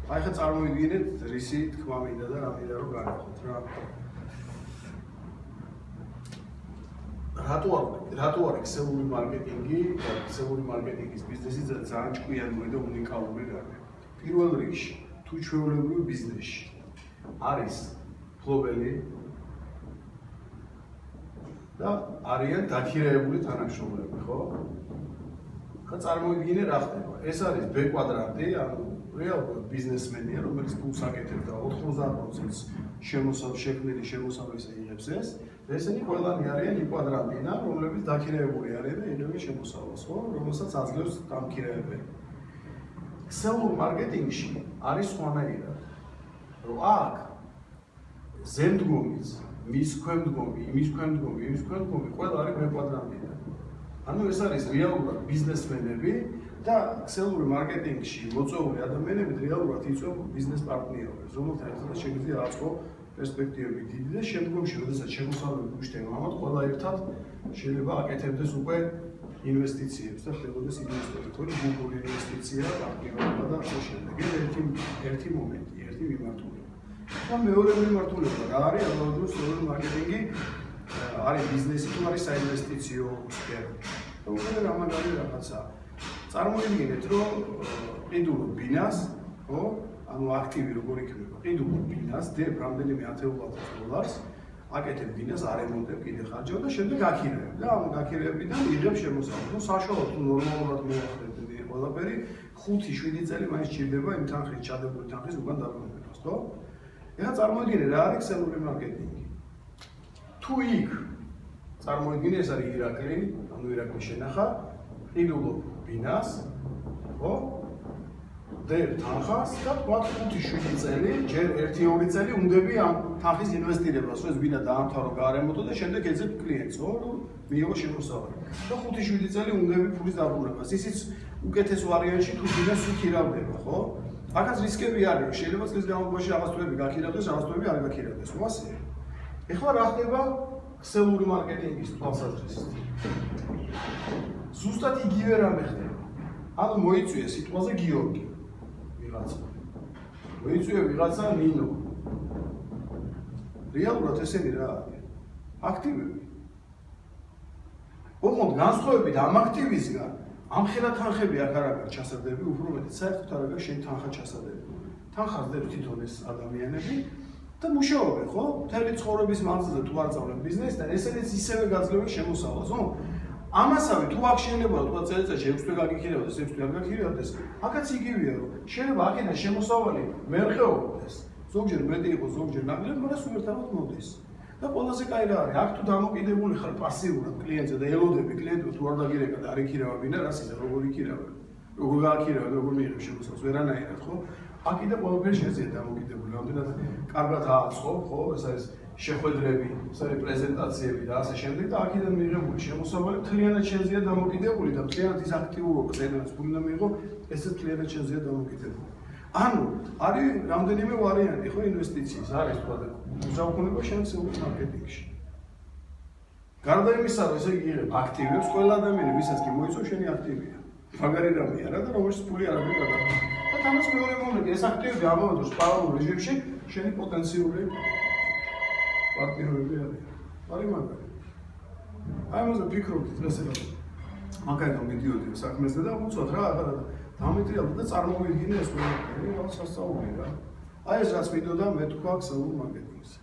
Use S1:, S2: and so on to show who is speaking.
S1: აი ხა წარმოვიდგინეთ რისი თქმა მინდა და რა მინდა რომ განახოთ რა. რატო არის ქსელური მარკეტინგი და ქსელური მარკეტინგის ბიზნესი ძალიან ჭკვიანი და უნიკალური რამე. პირველ რიგში, თუ ჩვეულებრივ ბიზნესში არის ფლობელი და არიან დაქირავებული თანამშრომლები, ხო? ხა წარმოვიდგინე რა ხდება. ეს არის B კვადრანტი, ანუ რეალურად ბიზნესმენია, რომელიც ფულს აკეთებდა 90% შექმნილი შემოსავალს იღებს ეს. ესენი ყველანი არიან I კვადრანტიდან, რომლებიც დაქირავებული არიან და იღებენ შემოსავალს, ხო? რომელსაც აძლევს დამქირავებელი. ქსელურ მარკეტინგში არის სხვანაირად, რომ აქ ზემდგომის, მის ქვემდგომი, იმის ქვემდგომი, იმის ქვემდგომი ყველა არის B კვადრანტიდან. ანუ ეს არის რეალურად ბიზნესმენები და ქსელური მარკეტინგში მოწვეული ადამიანები რეალურად იწვევენ ბიზნეს პარტნიორებს, რომელთაც შეგვიძლია აწყო პერსპექტივები დიდი და შემდგომში, როდესაც შემოსავლები უშტება, ამათ ყველა ერთად შეიძლება აკეთებდეს უკვე ინვესტიციებს და ხდებოდეს ინვესტორი, თორე გუგლ ინვესტიცია, პარტნიორობა და ასე შემდეგ. ერთი მომენტი, ერთი მიმართულება. და მეორე მიმართულება რა არის? ალბათ ქსელური მარკეტინგი არის ბიზნესი თუ არის საინვესტიციო სფერო. და უკვე რამაგარი რაღაცა. წარმოვიდგინეთ, რომ ყიდულობ ბინას, ხო? ანუ აქტივი როგორ იქნება? ყიდულობ ბინას, დებ რამდენიმე $10,000, აკეთებ ბინას, არემონტებ, კიდე ხარჯავ და შემდეგ აქირებ. და ამ გაქირებიდან იღებ შემოსავალს. ნუ საშუალოდ თუ ნორმალურად მოახერხებდი ყველაფერი, 5-7 წელი მაინც სჭირდება იმ თანხის ჩადებული თანხის უკან დაბრუნებას, ხო? ეხლა წარმოვიდგინე რა არის ქსელური მარკეტინგი. თუ იქ წარმოვიდგინე ეს არის ირაკლი, ანუ ირაკლი შენახა, ყიდულობ ბინას, ხო? დებ თანხას და თქვა 5-7 წელი, ჯერ 1-2 წელი უნდები ამ თანხის ინვესტირებას, რომ ეს ბინა დაამთავრო, გაარემონტო და შემდეგ ეძებ კლიენტს, ხო? რომ მიიღო შემოსავალი. და 5-7 წელი უნდები ფულის დაბრუნებას. ისიც უკეთეს ვარიანტში თუ ბინას უქირავდება, ხო? აქაც რისკები არის, შეიძლება წლის განმავლობაში რაღაც თვეები გაქირავდეს, რაღაც თვეები არ გაქირავდეს, ხო ასე? ეხლა რა ხდება ქსელური მარკეტინგის თვალსაზრისით? ზუსტად იგივე რამე ხდება. ანუ მოიწვია სიტყვაზე გიორგი ვიღაცა. მოიწვია ვიღაცა ნინო. რეალურად ესენი რა არის? აქტივები. ოღონდ განსხვავებით ამ აქტივისგან ამხელა თანხები აქ არ არის ჩასადები, უფრო მეტად საერთოდ არ არის შენ თანხა ჩასადები. თანხას დებს თვითონ ეს ადამიანები და მუშაობენ, ხო? მთელი ცხოვრების მანძილზე თუ არ წავლენ ბიზნესთან, ესენიც ისევე გაძლევენ შემოსავალს, ხო? ამასავე თუ აქ შეიძლება თქვა წელიწადში 6 თვე გაგიქირავდეს, 6 თვე არ გაქირავდეს, აქაც იგივეა, რომ შეიძლება აქედან შემოსავალი მერყეობდეს. ზოგჯერ მეტი იყოს, ზოგჯერ ნაკლები, მაგრამ სულ ერთად მოდის. და ყველაზე კაი რა არის, აქ თუ დამოკიდებული ხარ პასიურად კლიენტზე და ელოდები კლიენტო თუ არ დაგირეკა და არ იქირავა ბინა, რას ისა, როგორ იქირავა? როგორ გააქირავა, როგორ მიიღებ შემოსავალს, ვერანაირად, ხო? აქ კიდე ყველაფერი შეძია დამოკიდებული, რამდენად კარგად ააწყობ, ხო? ეს არის შეხვედრები, ეს არის პრეზენტაციები და ასე შემდეგ და აქედან მიიღებული შემოსავალი მთლიანად შეძია დამოკიდებული და მთლიანად ის აქტიურობა წერილს უნდა მიიღო, ესეც მთლიანად შეძია დამოკიდებული. ანუ არის რამდენიმე ვარიანტი, ხო, ინვესტიციის, არის თქვა და მზაუქუნება შენ ქსელურ მარკეტინგში. გარდა იმისა, რომ ესე იღებ აქტივებს, ყველა ადამიანი, ვისაც კი მოიწვევ, შენი აქტივია. მაგარი რამეა რა და რომელშიც ფული არ არის გადახდა. და თამაც მეორე მომენტი, ეს აქტივები ამავდროულად პარალელურ რეჟიმში შენი პოტენციური პარტნიორები არიან. არის მაგარი. აი ამაზე ფიქრობდი დღეს რა. მაგარიდან მიდიოდი საქმეზე და უცბად რა დამეტრიალდი და წარმოვიდგინე ეს ყველაფერი, რა სასწაულია რა. აი ეს რაც მიდოდა მე თქვა ქსელურ მარკეტინგზე.